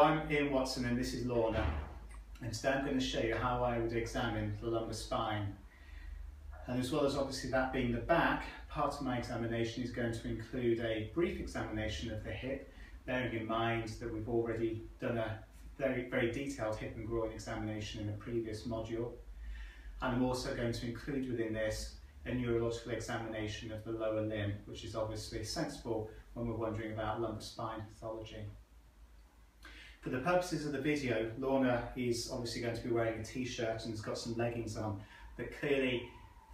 I'm Ian Watson and this is Lorna, and today I'm going to show you how I would examine the lumbar spine. And as well as obviously that being the back, part of my examination is going to include a brief examination of the hip, bearing in mind that we've already done a very detailed hip and groin examination in a previous module. And I'm also going to include within this a neurological examination of the lower limb, which is obviously sensible when we're wondering about lumbar spine pathology. For the purposes of the video, Lorna is obviously going to be wearing a t-shirt and has got some leggings on, but clearly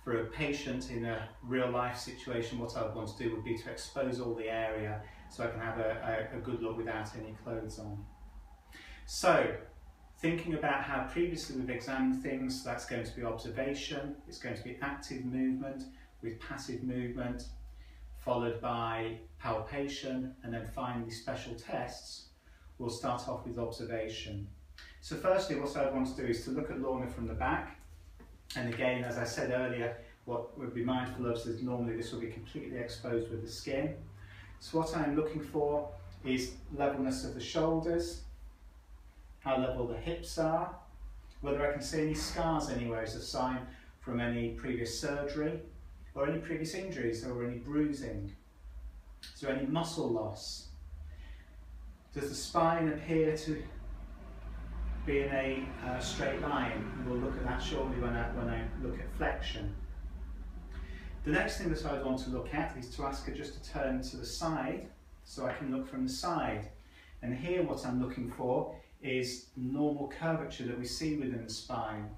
for a patient in a real life situation, what I would want to do would be to expose all the area so I can have a good look without any clothes on. So, thinking about how previously we've examined things, that's going to be observation, it's going to be active movement with passive movement, followed by palpation, and then finally special tests. We'll start off with observation. So firstly, what I want to do is to look at Lorna from the back. And again, as I said earlier, what we'll be mindful of is normally this will be completely exposed with the skin. So what I'm looking for is levelness of the shoulders, how level the hips are, whether I can see any scars anywhere as a sign from any previous surgery, or any previous injuries, or any bruising. Is there any muscle loss? Does the spine appear to be in a straight line? We'll look at that shortly when I look at flexion. The next thing that I would want to look at is to ask her just to turn to the side so I can look from the side. And here what I'm looking for is normal curvature that we see within the spine.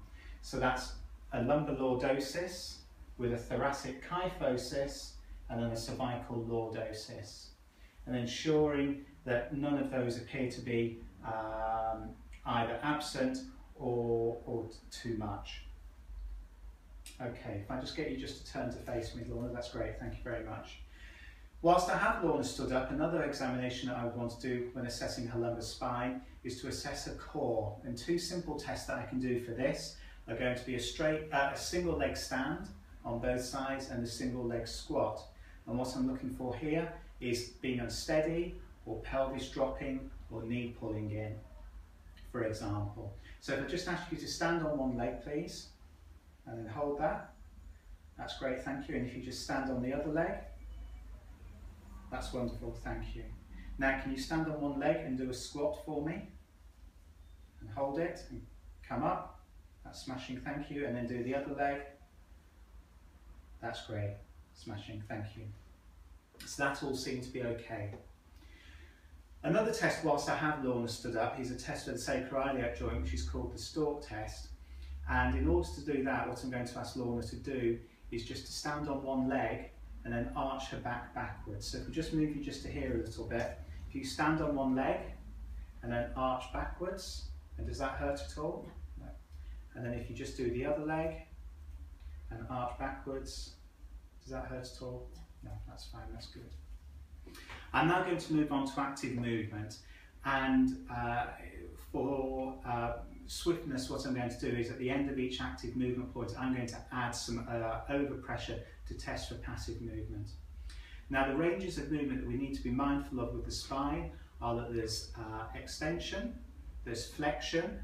So that's a lumbar lordosis with a thoracic kyphosis and then a cervical lordosis. And ensuring that none of those appear to be either absent or too much. Okay, if I just get you just to turn to face me, Lorna, that's great, thank you very much. Whilst I have Lorna stood up, another examination that I would want to do when assessing her lumbar spine is to assess her core. And two simple tests that I can do for this are going to be a single leg stand on both sides and a single leg squat. And what I'm looking for here is being unsteady, or pelvis dropping, or knee pulling in, for example. So if I just ask you to stand on one leg, please, and then hold that. That's great, thank you. And if you just stand on the other leg, that's wonderful, thank you. Now can you stand on one leg and do a squat for me? And hold it, and come up. That's smashing, thank you. And then do the other leg. That's great, smashing, thank you. So that all seemed to be okay. Another test whilst I have Lorna stood up is a test for the sacroiliac joint, which is called the stalk test. And in order to do that, what I'm going to ask Lorna to do is just to stand on one leg and then arch her back backwards. So if we just move you just to here a little bit, if you stand on one leg and then arch backwards, and does that hurt at all? No. And then if you just do the other leg and arch backwards, does that hurt at all? No, that's fine, that's good. I'm now going to move on to active movement, and for swiftness what I'm going to do is at the end of each active movement point I'm going to add some overpressure to test for passive movement. Now the ranges of movement that we need to be mindful of with the spine are that there's extension, there's flexion,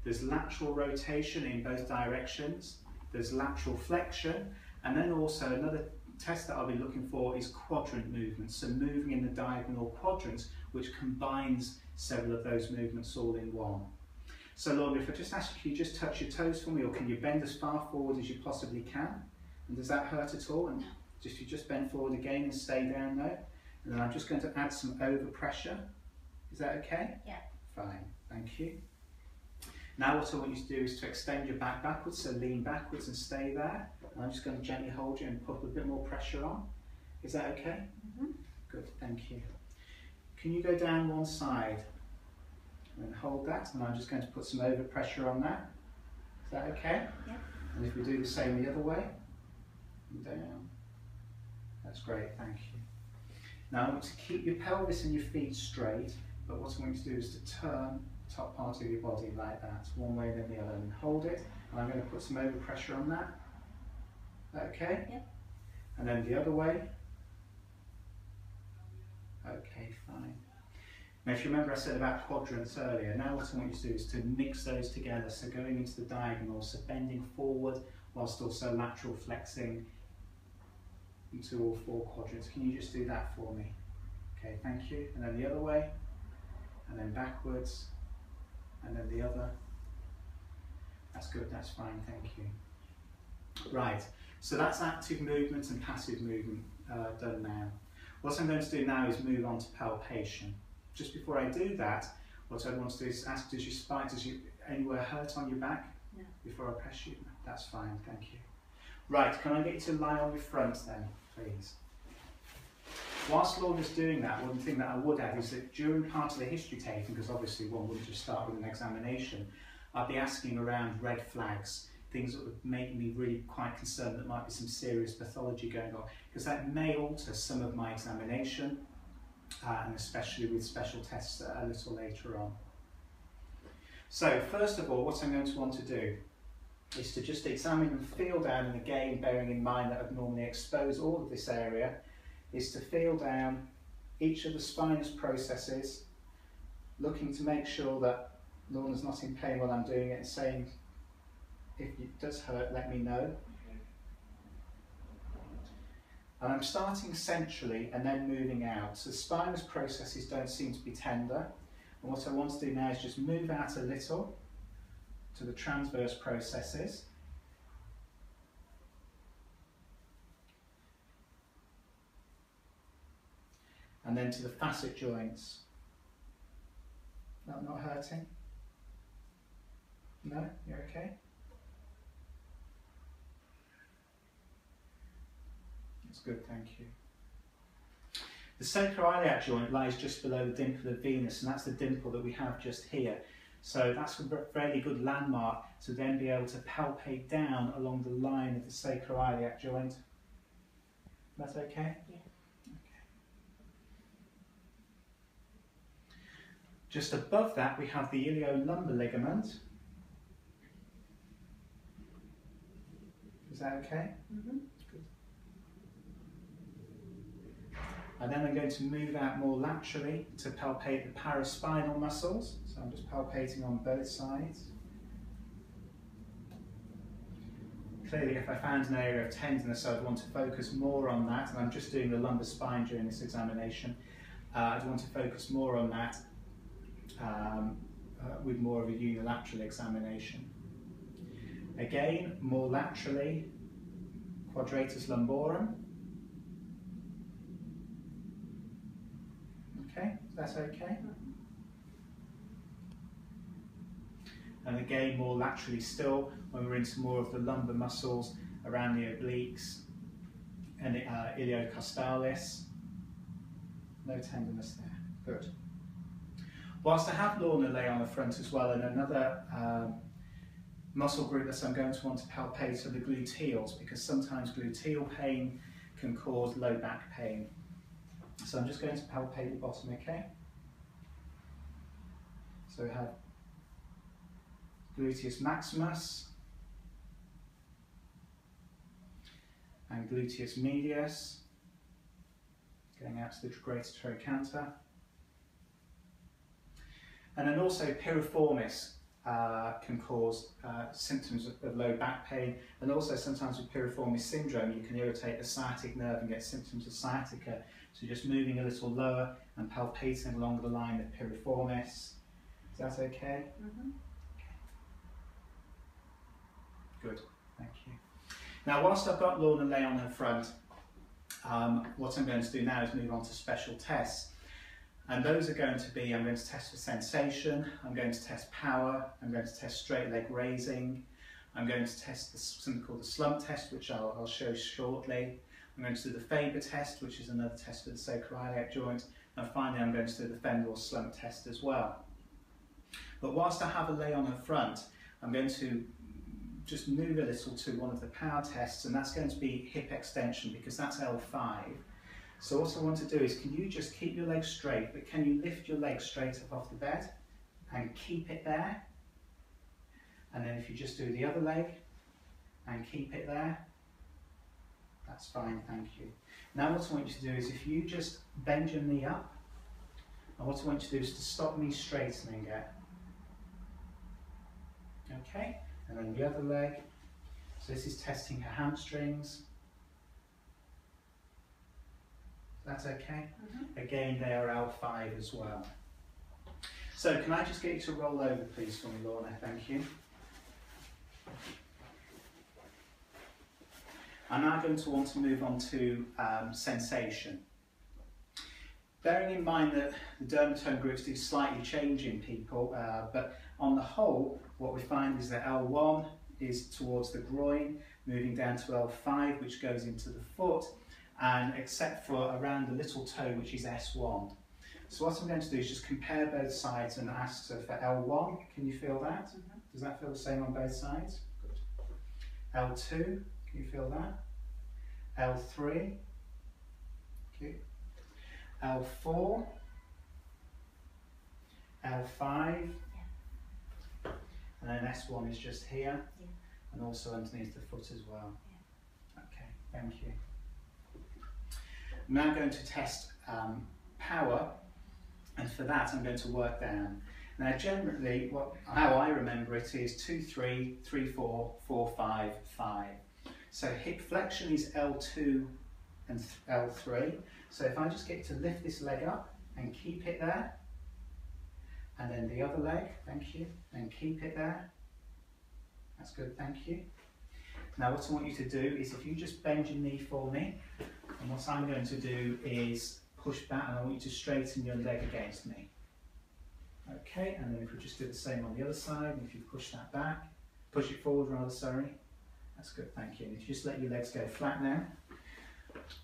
there's lateral rotation in both directions, there's lateral flexion, and then also another test that I'll be looking for is quadrant movements, so moving in the diagonal quadrants, which combines several of those movements all in one. So Lorna, if I just ask you just touch your toes for me, or can you bend as far forward as you possibly can? And does that hurt at all? And you just bend forward again and stay down there. And then I'm just going to add some overpressure. Is that okay? Yeah. Fine, thank you. Now what I want you to do is to extend your back backwards, so lean backwards and stay there. And I'm just going to gently hold you and put a bit more pressure on. Is that okay? Mm-hmm. Good, thank you. Can you go down one side and hold that? And I'm just going to put some overpressure on that. Is that okay? Yeah. And if we do the same the other way, and down. That's great, thank you. Now I want to keep your pelvis and your feet straight, but what I'm going to do is to turn the top part of your body like that, one way then the other, and hold it. And I'm going to put some overpressure on that. Is that okay? Yeah. And then the other way. Okay, fine. Now if you remember I said about quadrants earlier, now what I want you to do is to mix those together, so going into the diagonal, so bending forward whilst also lateral flexing into all 4 quadrants. Can you just do that for me? Okay, thank you. And then the other way, and then backwards, and then the other. That's good, that's fine, thank you. Right, so that's active movement and passive movement done now. What I'm going to do now is move on to palpation. Just before I do that, what I want to do is ask, does your spine, anywhere hurt on your back? No. Before I press you? That's fine, thank you. Right, can I get you to lie on your front then, please? Whilst Lorna's doing that, one thing that I would add is that during part of the history taking, because obviously one wouldn't just start with an examination, I'd be asking around red flags, things that would make me really quite concerned that might be some serious pathology going on, because that may alter some of my examination, and especially with special tests a little later on. So first of all, what I'm going to want to do is to just examine and feel down, and again bearing in mind that I'd normally expose all of this area, is to feel down each of the spinous processes, looking to make sure that Lorna's not in pain while I'm doing it, and saying, if it does hurt, let me know. And I'm starting centrally and then moving out. So the spinous processes don't seem to be tender. And what I want to do now is just move out a little to the transverse processes. And then to the facet joints. Not hurting? No? You're okay? That's good, thank you. The sacroiliac joint lies just below the dimple of Venus, and that's the dimple that we have just here. So that's a fairly good landmark to then be able to palpate down along the line of the sacroiliac joint. That's okay? Yeah. Okay. Just above that we have the iliolumbar ligament. Is that okay? Mm-hmm. Good. And then I'm going to move out more laterally to palpate the paraspinal muscles. So I'm just palpating on both sides. Clearly, if I found an area of tenderness, I'd want to focus more on that. And I'm just doing the lumbar spine during this examination. I'd want to focus more on that with more of a unilateral examination. Again, more laterally, quadratus lumborum. Okay, that's okay. And again, more laterally still, when we're into more of the lumbar muscles around the obliques and the iliocostalis. No tenderness there. Good. Whilst I have Lorna lay on the front as well, and another muscle group that I'm going to want to palpate are the gluteals, because sometimes gluteal pain can cause low back pain. So I'm just going to palpate the bottom, okay? So we have gluteus maximus and gluteus medius, going out to the greater trochanter. And then also piriformis can cause symptoms of low back pain, and also sometimes with piriformis syndrome you can irritate the sciatic nerve and get symptoms of sciatica. So just moving a little lower and palpating along the line of piriformis. Is that okay? Mm-hmm. Good, thank you. Now whilst I've got Lorna lay on her front, what I'm going to do now is move on to special tests. And those are going to be, I'm going to test for sensation, I'm going to test power, I'm going to test straight leg raising, I'm going to test something called the slump test, which I'll show shortly. I'm going to do the Faber test, which is another test for the sacroiliac joint, and finally I'm going to do the femoral slump test as well. But whilst I have a lay on her front, I'm going to just move a little to one of the power tests, and that's going to be hip extension, because that's L5. So what I want to do is, can you just keep your legs straight, but can you lift your legs straight up off the bed and keep it there? And then if you just do the other leg and keep it there, that's fine, thank you. Now what I want you to do is, if you just bend your knee up And what I want you to do is to stop me straightening it. Okay, and then the other leg. So this is testing her hamstrings. That's okay? Again, they are L5 as well. So can I just get you to roll over please for me, Lorna? Thank you. I'm now going to want to move on to sensation. Bearing in mind that the dermatome groups do slightly change in people, but on the whole, what we find is that L1 is towards the groin, moving down to L5, which goes into the foot, and except for around the little toe, which is S1. So what I'm going to do is just compare both sides and ask, so for L1, can you feel that? Does that feel the same on both sides? Good. L2, can you feel that? L3, okay. L4, L5, and then S1 is just here, and also underneath the foot as well. Okay, thank you. I'm now going to test power, and for that I'm going to work down. Now generally, how I remember it is 2, 3, 3, 4, 4, 5, 5. So hip flexion is L2 and L3. So if I just get to lift this leg up and keep it there, and then the other leg, thank you, and keep it there. That's good, thank you. Now what I want you to do is if you just bend your knee for me, and what I'm going to do is push back, and I want you to straighten your leg against me. Okay, and then if we just do the same on the other side, and if you push that back, push it forward rather, sorry. That's good, thank you. And if you just let your legs go flat now,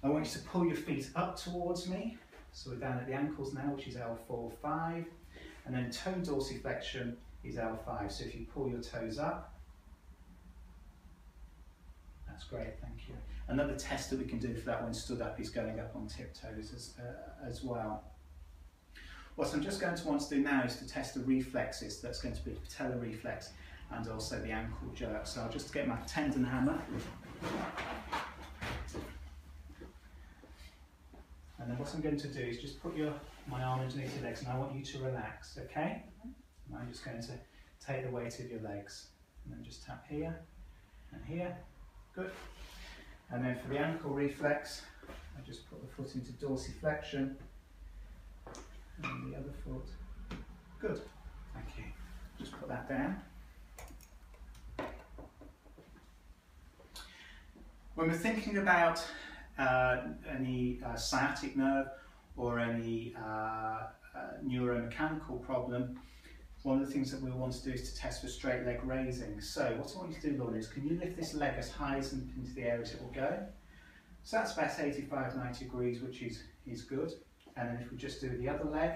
I want you to pull your feet up towards me. So we're down at the ankles now, which is L4, 5. And then toe dorsiflexion is L5. So if you pull your toes up, that's great, thank you. Another test that we can do for that one stood up is going up on tiptoes as well. What I'm just going to want to do now is to test the reflexes. That's going to be the patellar reflex and also the ankle jerk. So I'll just get my tendon hammer. And then what I'm going to do is just put my arm underneath your legs, and I want you to relax, okay? And I'm just going to take the weight of your legs. And then just tap here and here. Good. And then for the ankle reflex, I just put the foot into dorsiflexion. And the other foot. Good. Thank you. Just put that down. When we're thinking about any sciatic nerve or any neuromechanical problem, one of the things that we want to do is to test for straight leg raising. So what I want you to do, Lorna, is can you lift this leg as high as into the air as it will go? So that's about 85, 90 degrees, which is good. And then if we just do the other leg,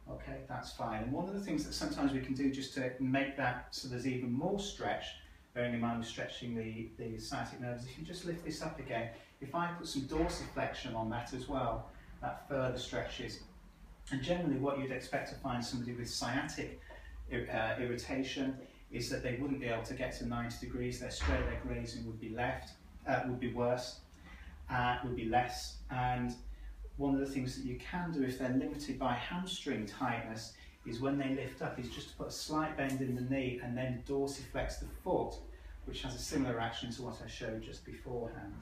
okay, that's fine. And one of the things that sometimes we can do just to make that so there's even more stretch, bearing in mind we're stretching the sciatic nerves, if you just lift this up again, if I put some dorsiflexion on that as well, that further stretches. And generally what you'd expect to find somebody with sciatic irritation is that they wouldn't be able to get to 90 degrees, their straight leg raising would be worse, would be less. And one of the things that you can do if they're limited by hamstring tightness is when they lift up is just to put a slight bend in the knee and then dorsiflex the foot, which has a similar action to what I showed just beforehand.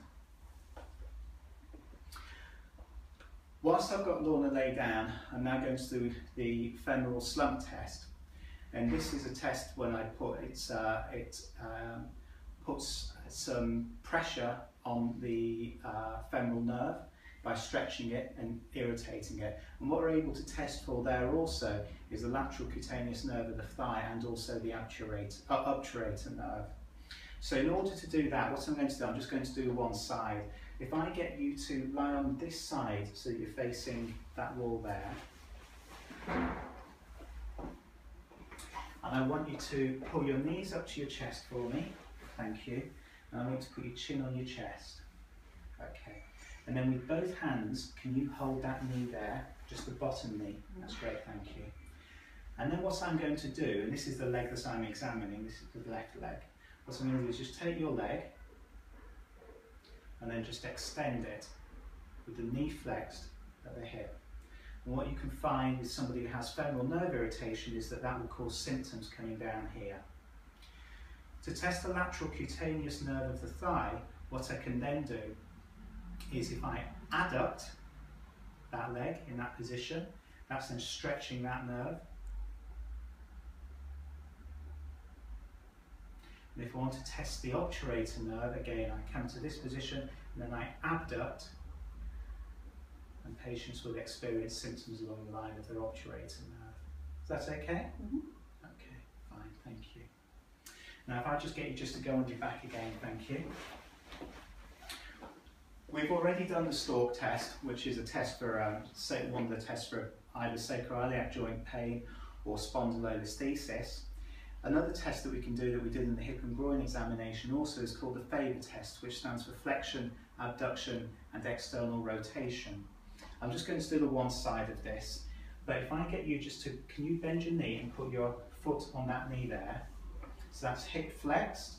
Whilst I've got Lorna lay down, I'm now going to do the femoral slump test. And this is a test when I put it puts some pressure on the femoral nerve by stretching it and irritating it. And what we're able to test for there also is the lateral cutaneous nerve of the thigh and also the obturator nerve. So in order to do that, what I'm going to do, I'm just going to do one side. If I get you to lie on this side so that you're facing that wall there, and I want you to pull your knees up to your chest for me, thank you, and I want you to put your chin on your chest, okay. And then with both hands, can you hold that knee there, just the bottom knee? That's great, thank you. And then what I'm going to do, and this is the leg that I'm examining, this is the left leg. What I'm going to do is just take your leg and then just extend it with the knee flexed at the hip. And what you can find with somebody who has femoral nerve irritation is that that will cause symptoms coming down here. To test the lateral cutaneous nerve of the thigh, what I can then do is if I adduct that leg in that position, that's then stretching that nerve. And if I want to test the obturator nerve, again, I come to this position and then I abduct, and patients will experience symptoms along the line of their obturator nerve. Is that okay? Mm-hmm. Okay, fine, thank you. Now if I just get you just to go on your back again, thank you. We've already done the Stork test, which is a test for, one of the tests for either sacroiliac joint pain or spondylolisthesis. Another test that we can do that we did in the hip and groin examination also is called the Faber test, which stands for flexion, abduction and external rotation. I'm just going to do the one side of this, but if I get you just to, can you bend your knee and put your foot on that knee there? So that's hip flexed.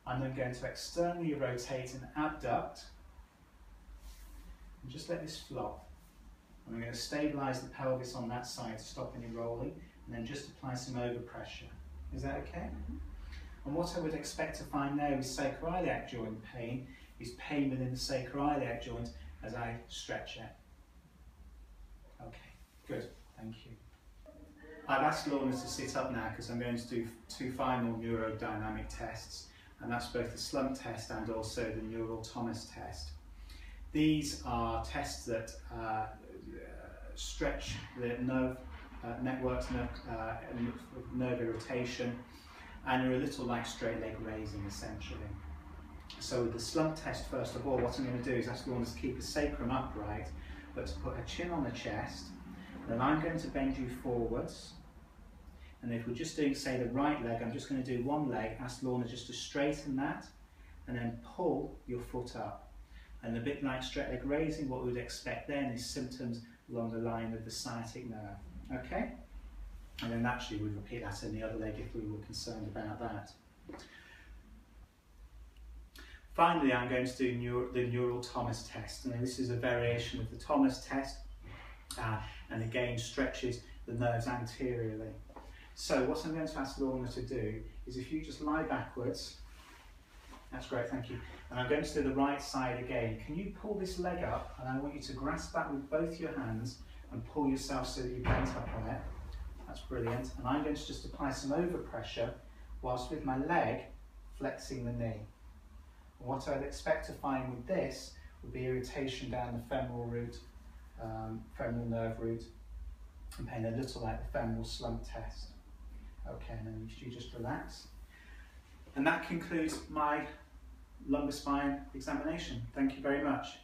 I'm then going to externally rotate and abduct. And just let this flop. I'm going to stabilise the pelvis on that side to stop any rolling, and then just apply some overpressure. Is that okay? Mm-hmm. And what I would expect to find now with sacroiliac joint pain is pain within the sacroiliac joint as I stretch it. Okay, good, thank you. I've asked Lorna to sit up now because I'm going to do two final neurodynamic tests, and that's both the slump test and also the neural Thomas test. These are tests that stretch the nerve networks, nerve irritation, and are a little like straight leg raising essentially. So with the slump test, first of all, what I'm going to do is ask Lorna to keep her sacrum upright, but to put her chin on the chest. Then I'm going to bend you forwards, and if we're just doing, say, the right leg, I'm just going to do one leg, ask Lorna just to straighten that, and then pull your foot up. And a bit like straight leg raising, what we would expect then is symptoms along the line of the sciatic nerve. Okay? And then naturally we'd repeat that in the other leg if we were concerned about that. Finally, I'm going to do the neural Thomas test. Now, this is a variation of the Thomas test, and again stretches the nerves anteriorly. So what I'm going to ask Lorna to do is if you just lie backwards. That's great, thank you. And I'm going to do the right side again. Can you pull this leg up? And I want you to grasp that with both your hands and pull yourself so that you're bent up on it. That's brilliant. And I'm going to just apply some overpressure whilst with my leg flexing the knee. And what I'd expect to find with this would be irritation down the femoral root, femoral nerve root, and pain a little like the femoral slump test. Okay, and then you just relax. And that concludes my lumbar spine examination. Thank you very much.